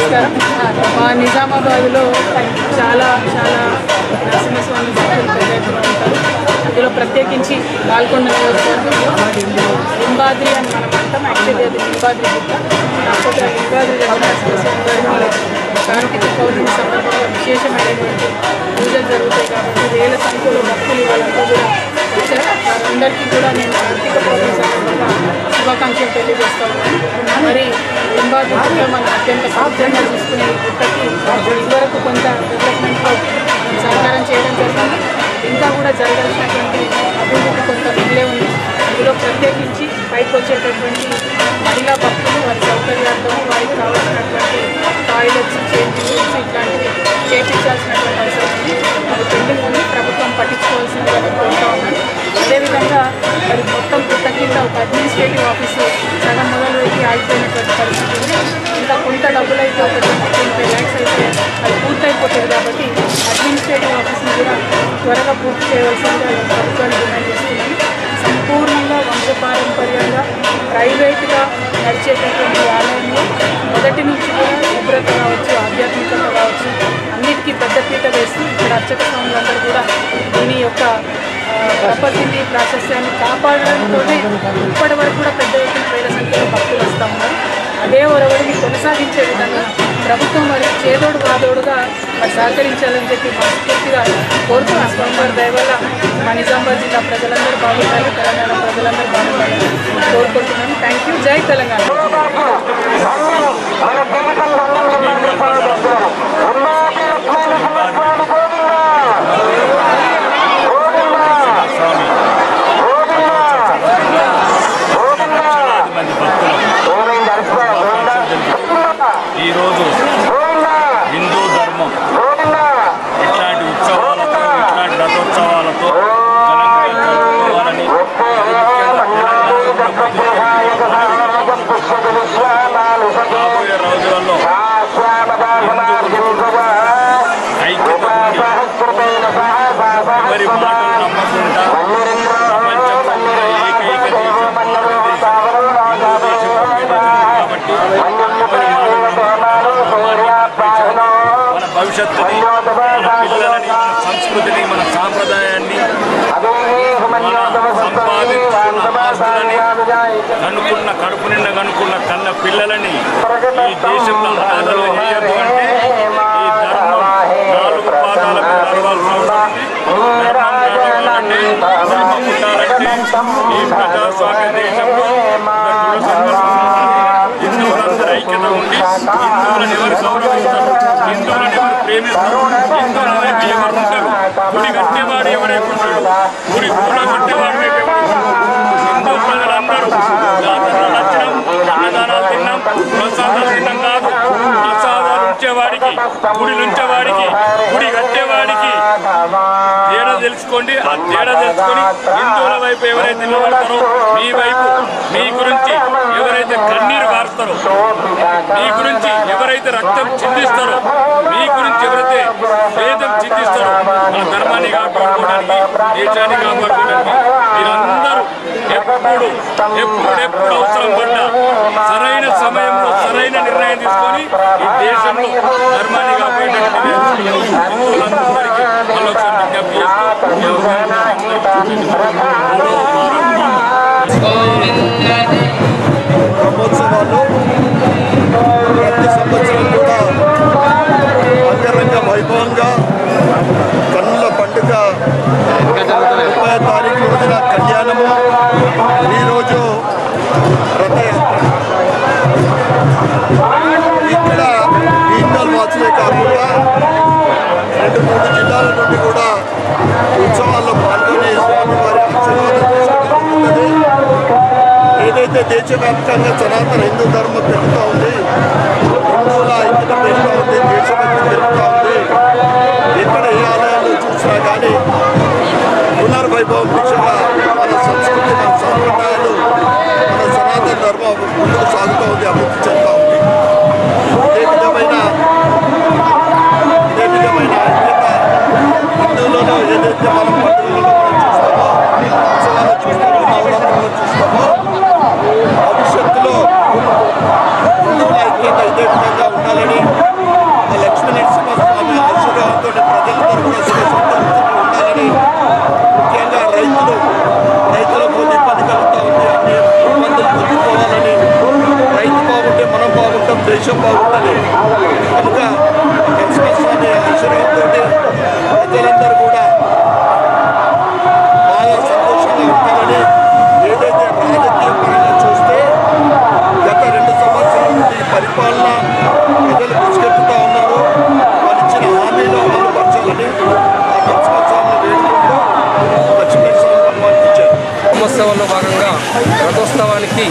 నమస్కారం. మా నిజామాబాద్లో చాలా చాలా నరసింహస్వామి భక్తులు పెద్ద ఎత్తున ఉంటారు. అందులో ప్రత్యేకించి పాల్గొండ నియోజకవర్గంలో లింబాద్రి అని మనం అంటాం. యాక్చువల్లీ అది లింబాద్రి గుట్ట. కాకపోతే ఆ లింబాద్రి నరసింహస్వామి గారు కార్తీక పౌర్ణమి సందర్భంగా విశేషమైనటువంటి పూజలు జరుగుతాయి కాబట్టి వేల సంఖ్యలో భక్తులు వాళ్ళంతా కూడా వచ్చారు. వారందరికీ కూడా నేను కార్తీక పౌర్ణమి సందర్భంగా శుభాకాంక్షలు తెలియజేస్తా ఉన్నాను. మరి లింబాద్రి గుట్ట మనం అత్యంత సాధ్యంగా చూసుకునే గుట్టకి ఇదివరకు కొంత డెవలప్మెంట్లో సహకారం చేయడం జరిగింది. ఇంకా కూడా జరగాల్సినటువంటి అభివృద్ధి కొంత మిగిలే ఉంది. అందులో ప్రత్యేకించి పైకి వచ్చేటటువంటి మహిళా భక్తులు వారి సౌకర్యార్థము వారికి కావాల్సినటువంటి టాయిలెట్స్, చేంజింగ్ రూమ్స్ ఇట్లాంటివి చేయించాల్సినటువంటి అవసరం ఉంది. అది పెండింగ్ ఉంది, ప్రభుత్వం పట్టించుకోవాల్సిందిగా నేను కోరుతా ఉన్నాను. అదేవిధంగా మరి మొత్తం గుట్ట కింద ఒక అడ్మినిస్ట్రేటివ్ ఆఫీసు సగం మొదలుపెట్టి ఆగిపోయినటువంటి పరిస్థితి ఉంది. ఇంకా కొంత డబ్బులు అయితే ఒక 25 lakhs అయితే అది పూర్తయిపోతుంది కాబట్టి అడ్మినిస్ట్రేటివ్ ఆఫీస్ని కూడా త్వరగా పూర్తి చేయవలసిందిగా నేను ప్రభుత్వాన్ని డిమాండ్ చేస్తున్నాను. సంపూర్ణంగా వంశపారంపర్యంగా ప్రైవేట్గా నడిచేటటువంటి ఆలయంలో మొదటి నుంచి కూడా శుభ్రత కావచ్చు, ఆధ్యాత్మికత కావచ్చు, అన్నిటికీ పెద్దపీట వేస్తూ ఇక్కడ అర్చక స్వాములందరూ కూడా దీని యొక్క ప్రపత్తిని ప్రాశస్యాన్ని కాపాడడంతోనే ఇప్పటి వరకు కూడా పెద్ద ఎత్తున వేల సంఖ్యలో భక్తులు వస్తూ ఉన్నారు. అదే ఒరవడిని కొనసాగించే విధంగా ప్రభుత్వం మరి చేదోడు వాదోడుగా మరి సహకరించాలని చెప్పి మనస్ఫూర్తిగా కోరుతూ ఆ స్వామివారి దయ వల్ల మా నిజామాబాద్ జిల్లా ప్రజలందరూ బాగుండాలి, తెలంగాణ ప్రజలందరూ బాగుండాలని కోరుకుంటున్నాను. Thank you. జై తెలంగాణ. ఈరోజు హిందూ ధర్మం ఇట్లాంటి ఉత్సవాలతో, ఇట్లాంటి రథోత్సవాలతో ఘనంగా జరుపుకోవాలని రాబోయే రోజులలో ఐక్యత ఎవరి మాటలు నమ్మకుండా ప్రపంచంలో ఏకైక దేశం కాబట్టి మన భవిష్యత్తుని, మన పిల్లలని, మన సంస్కృతిని, మన సాంప్రదాయాన్ని, మన సంపాదించుకున్న ఆస్తులని, కనుక్కున్న కడుపు నిండా కనుక్కున్న కన్న పిల్లలని ఈ దేశంలో అనాథలు చేయదు అంటే ఈ ధర్మం 4 పాదాలకు నడవాల్సిన అవసరం ఉంది. ధర్మం ఉండాలంటే ఈ ప్రజాస్వామ్య దేశంలో హిందువులందరూ ఐక్యత ఉండి హిందువులను ఎవరు గౌరవిస్తారు, హిందువులను ఎవరు ప్రేమిస్తారు, హిందువుల వైపు ఎవరు ఉంటారు, గుడి కట్టేవాడు ఎవరైపు ఉంటాడు, గుడి పూల కట్టేవాడు వైపు ఎవరు హిందూ ప్రజలందరూ జాతరలు నచ్చడం, అన్నదానాలు తిన్నాం, ప్రసాదాలు తిన్నాం కాదు. ప్రసాదాలు ఉంచేవాడికి, గుడి నుంచేవాడికి, గుడి కట్టేవాడికి తేడా తెలుసుకోండి. ఆ తేడా తెలుసుకొని హిందువుల వైపు ఎవరైతే నిలబడతారో, మీ వైపు మీ గురించి ఎవరైతే కన్నీరు కారుస్తారో, మీ గురించి ఎవరైతే రక్తం చిందిస్తారో, మీ గురించి ఎవరైతే వేదం చిందిస్తారో, మన ధర్మాన్ని కాపాడుకోవడానికి, దేశాన్ని కాపాడుకోవడానికి మీరందరూ ఎప్పుడెప్పుడు అవసరం పడ్డా సరైన సమయంలో సరైన నిర్ణయం తీసుకొని ఈ దేశంలో ధర్మాన్ని కాపాడేటటువంటి హిందువులందరికీ మళ్ళొకసారి విజ్ఞప్తి బ్రహ్మోత్సవాలు ప్రతి సంవత్సరం కూడా అంగరంగ వైభవంగా కన్నుల పండుగ 30వ తారీఖు రోజున కళ్యాణము, ఈరోజు రథయాత్ర. ఇక్కడ ఈండల్ వాసులే కాకుండా 2-3 జిల్లాల నుండి కూడా ఉత్సవాల్లో పాల్గొని స్వామివారి ఆశీర్వాదం తీసుకోవడం జరుగుతుంది. ఏదైతే దేశవ్యాప్తంగా సనాతన హిందూ ధర్మం పెరుగుతూ ఉంది, హిందువుల ఐక్యత పెరుగుతూ ఉంది, దేశభక్తి పెరుగుతూ ఉంది. ఎక్కడ ఏ ఆలయాల్లో చూసినా కానీ పునర్వైభవం దిశగా మన సంస్కృతి, మన సాంప్రదాయాలు, మన సనాతన ధర్మం ముందుకు సాగుతూ ఉంది, అభివృద్ధి చెందుతూ ఉంది. ఇదే విధమైన ఐక్యత హిందువులలో ఏదైతే మనం పండుగలలో మనం చూస్తామో, ఉత్సవాలు చూస్తామో, నవరాత్రులు చూస్తామో, భవిష్యత్తులో హిందూ వంశం బాగుంటుంది. కనుక నరసింహస్వామి ఆశీర్వాదంతో ప్రజలందరూ కూడా బాగా సంతోషంగా ఉంటారని, ఏదైతే రాజకీయ పరంగా చూస్తే గత 2 సంవత్సరాల నుండి పరిపాలన ప్రజలు తీసుకెళ్తూ ఉన్నారో వాళ్ళు ఇచ్చిన హామీలో అమలు పరచాలని ఆ నరసింహస్వామిని వేడుకుంటూ లక్ష్మీనరసింహ పరమార్పించారు. బ్రహ్మోత్సవంలో భాగంగా రథోత్సవానికి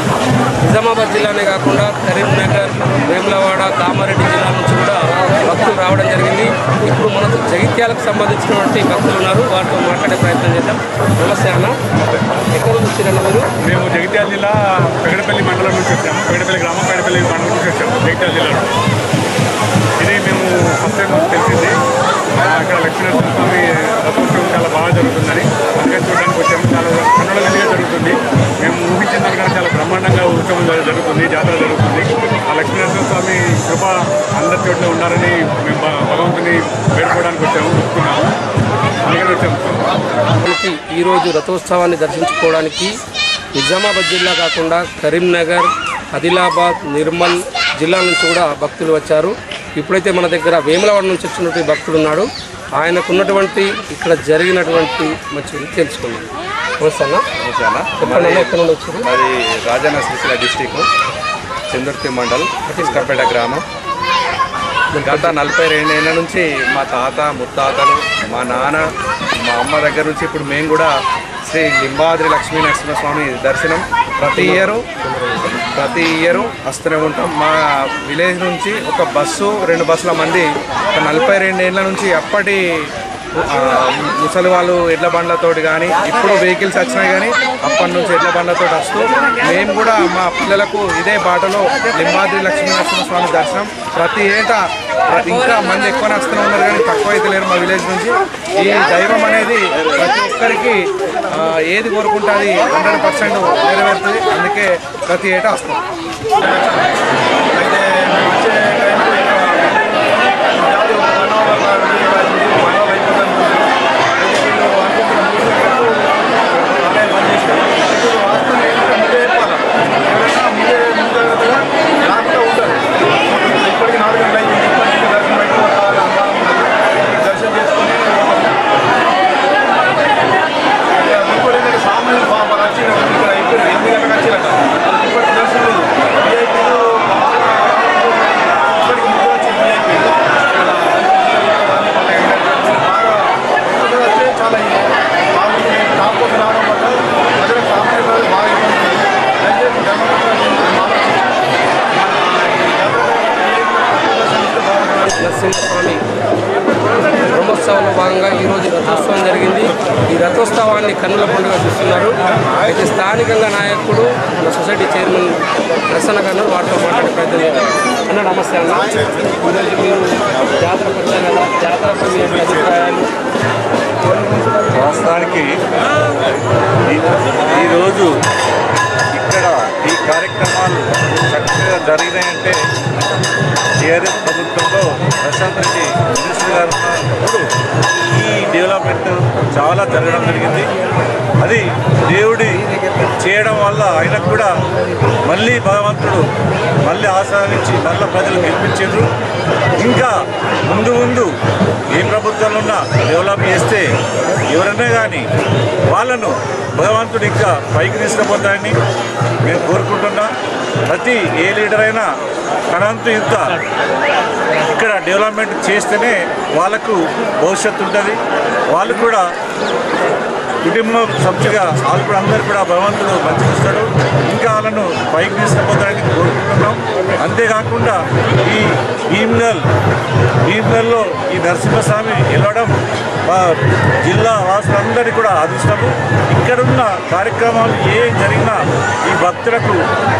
నిజామాబాద్ జిల్లానే కాకుండా కరీంనగర్, వేములవాడ, కామారెడ్డి జిల్లా నుంచి కూడా భక్తులు రావడం జరిగింది. ఇప్పుడు మనకు జగిత్యాలకు సంబంధించినటువంటి భక్తులు ఉన్నారు, వారితో మాట్లాడే ప్రయత్నం చేద్దాం. నమస్తే అన్న, ఎక్కడ నుంచి వచ్చారన్న మీరు? మేము జగిత్యాల జిల్లా పెగడపల్లి మండలం నుంచి వచ్చాము. పెగడపల్లి గ్రామం, పెగడపల్లి మండలం నుంచి వచ్చాము జగిత్యాల జిల్లాలో. ఇది మేము ఫస్ట్ టైం తెలిసింది. ఇక్కడ లక్ష్మీనరసింహ స్వామి రథోత్సవం చాలా బాగా జరుగుతుందని అందుకని చూడడానికి వచ్చాము. చాలా కన్నుల విధిగా జరుగుతుంది. మేము ఊహించిన దానికన్నా చాలా బ్రహ్మాండంగా ఉత్సవం జరుగుతుంది, జాతర జరుగుతుంది. ఆ లక్ష్మీనరసింహ స్వామి కృప అందరి చోట్ల ఉండాలని మేము భగవంతుని వేడుకోవడానికి వచ్చాము, ఒప్పుకున్నాము. అందుకని వచ్చాము. ఈరోజు రథోత్సవాన్ని దర్శించుకోవడానికి నిజామాబాద్ జిల్లా కాకుండా కరీంనగర్, ఆదిలాబాద్, నిర్మల్ జిల్లా నుంచి కూడా భక్తులు వచ్చారు. ఇప్పుడైతే మన దగ్గర వేములవాడ నుంచి వచ్చినటువంటి భక్తుడు ఉన్నాడు. ఆయనకున్నటువంటి ఇక్కడ జరిగినటువంటి మంచి తెలుసుకున్నాం. నమస్తే చెప్పండి, ఎక్కడ నుండి వచ్చారు? అది రాజన్న సిరిసిల్ల డిస్టిక్, చందుర్తి మండల్, కిష్కపేట గ్రామం. గత 42 ఏళ్ళ నుంచి మా తాత ముత్తాతలు, మా నాన్న, మా అమ్మ దగ్గర నుంచి ఇప్పుడు మేము కూడా శ్రీ లింబాద్రి లక్ష్మీ నరసింహస్వామి దర్శనం ప్రతి ఇయరు వస్తూనే ఉంటాం. మా విలేజ్ నుంచి ఒక బస్సు 2 బస్సుల మంది 42 ఏళ్ళ నుంచి అప్పటి ముసలి వాళ్ళు ఎడ్ల బండ్లతోటి కానీ ఇప్పుడు వెహికల్స్ వచ్చినాయి, కానీ అప్పటి నుంచి ఎడ్ల బండ్లతో వస్తూ మేము కూడా మా పిల్లలకు ఇదే బాటలో లింబాద్రి లక్ష్మీ నరసింహస్వామి దర్శనం ప్రతి ఏటా ఇంకా మంది ఎక్కువ వస్తూనే ఉన్నారు, కానీ తక్కువ అయితే లేరు మా విలేజ్ నుంచి. ఈ దైవం అనేది ప్రతి ఒక్కరికి ఏది కోరుకుంటుంది 100% నెరవేరుతుంది. అందుకే ప్రతి ఏటా వస్తాం. నరసింహస్వామి బ్రహ్మోత్సవంలో భాగంగా ఈరోజు రథోత్సవం జరిగింది. ఈ రథోత్సవాన్ని కన్నుల పండుగ చూస్తున్నారు. అయితే స్థానికంగా నాయకుడు మన సొసైటీ చైర్మన్ ప్రసన్న గారు వాటితో మాట్లాడే ప్రయత్నం చేశారు. అన్న నమస్తే అన్న, ఈరోజు మీరు జాతరకు వచ్చారు కదా, జాతరపై మీ అభిప్రాయాలు? వాస్తవానికి ఈరోజు ఇక్కడ ఈ కార్యక్రమాలు చక్కగా జరిగినాయంటే టీఆర్ఎస్ ప్రభుత్వంలో ప్రశాంత్ రెడ్డి మినిస్టర్ గారు ఉన్నప్పుడు ఈ డెవలప్మెంట్ చాలా జరగడం జరిగింది. అది దేవుడి చేయడం వల్ల ఆయనకు కూడా మళ్ళీ భగవంతుడు మళ్ళీ ఆశ్రయించి మళ్ళీ ప్రజలు గెలిపించారు. ఇంకా ముందు ముందు ఏ ప్రభుత్వంలో ఉన్నా డెవలప్ చేస్తే ఎవరైనా కానీ వాళ్ళను భగవంతుడు ఇంకా పైకి తీసుకుపోతారని మేము కోరుకుంటున్నాం. ప్రతి ఏ లీడర్ అయినా తనంతు ఇంత ఇక్కడ డెవలప్మెంట్ చేస్తేనే వాళ్ళకు భవిష్యత్తు ఉంటుంది. వాళ్ళు కూడా కుటుంబ సభ్యులుగా వాళ్ళు కూడా అందరూ కూడా భగవంతుడు మంచిగా ఇస్తాడు, ఇంకా వాళ్ళను పైకి తీసుకుపోతారని కోరుకుంటున్నాం. అంతేకాకుండా ఈ భీమ్గల్లో ఈ నరసింహస్వామి వెళ్ళడం మా జిల్లా వాసులందరికీ కూడా అదృష్టము. ఇక్కడున్న కార్యక్రమాలు ఏం జరిగినా ఈ భక్తులకు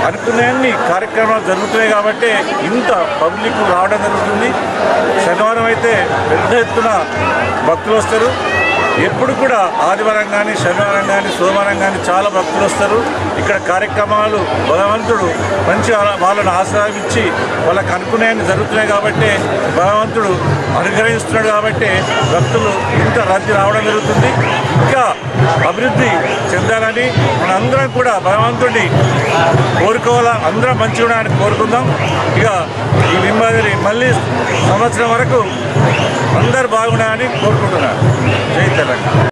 అనుకునే కార్యక్రమాలు జరుగుతున్నాయి కాబట్టి ఇంత పబ్లిక్ రావడం జరుగుతుంది. శనివారం అయితే పెద్ద ఎత్తున భక్తులు వస్తారు. ఎప్పుడు కూడా ఆదివారం కానీ శనివారం కానీ సోమవారం కానీ చాలా భక్తులు వస్తారు. ఇక్కడ కార్యక్రమాలు భగవంతుడు మంచి వాళ్ళను ఆశ్రయించి వాళ్ళకు అనుకునేవి జరుగుతున్నాయి కాబట్టి భగవంతుడు అనుగ్రహిస్తున్నాడు కాబట్టి భక్తులు ఇంత రద్దీ రావడం జరుగుతుంది. ఇంకా అభివృద్ధి చెందాలని మనందరం కూడా భగవంతుడిని కోరుకోవాలా, అందరం మంచిగా అని కోరుకుందాం. ఇక ఈ లింబాద్రి మళ్ళీ సంవత్సరం వరకు అందరు బాగున్నాయని కోరుకుంటున్నారు. జై తెలంగాణ.